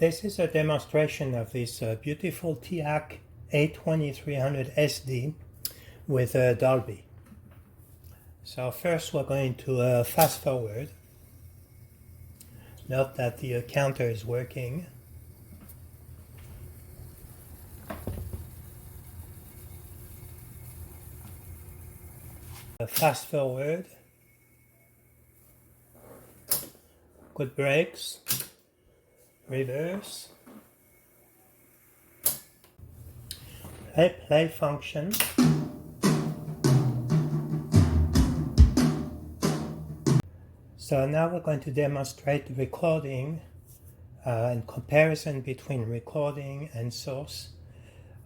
This is a demonstration of this beautiful Teac A2300 SD with Dolby. So first we're going to fast forward. Note that the counter is working. Fast forward. Good brakes. Reverse. Play function. So now we're going to demonstrate the recording and comparison between recording and source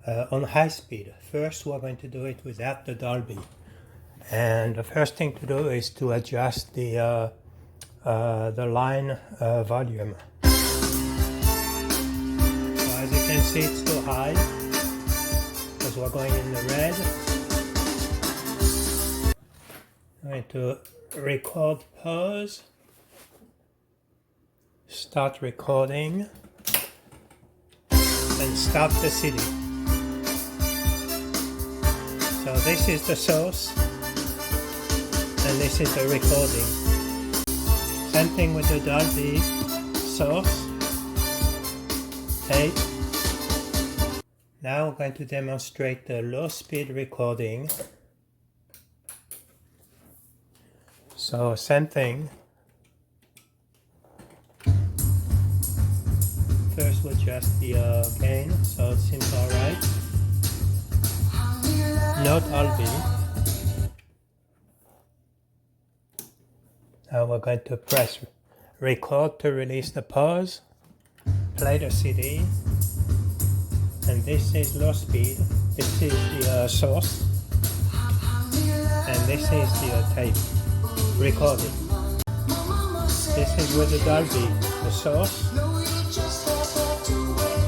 on high speed. First we're going to do it without the Dolby. And the first thing to do is to adjust the line volume. So as you can see, it's too high because we're going in the red. I'm going to record, pause, start recording, and stop the CD. So this is the source, and this is the recording. Same thing with the Dolby source, tape. Now we're going to demonstrate the low speed recording. So same thing. First we'll adjust the gain, so it seems alright. No Dolby. Now we're going to press record to release the pause, play the CD, and this is low speed, this is the source, and this is the tape recording. This is with the Dolby, the source,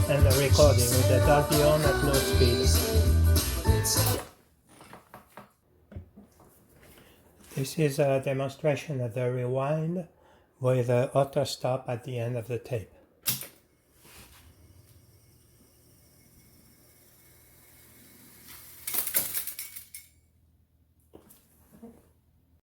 and the recording with the Dolby on at low speed. This is a demonstration of the rewind with the auto stop at the end of the tape.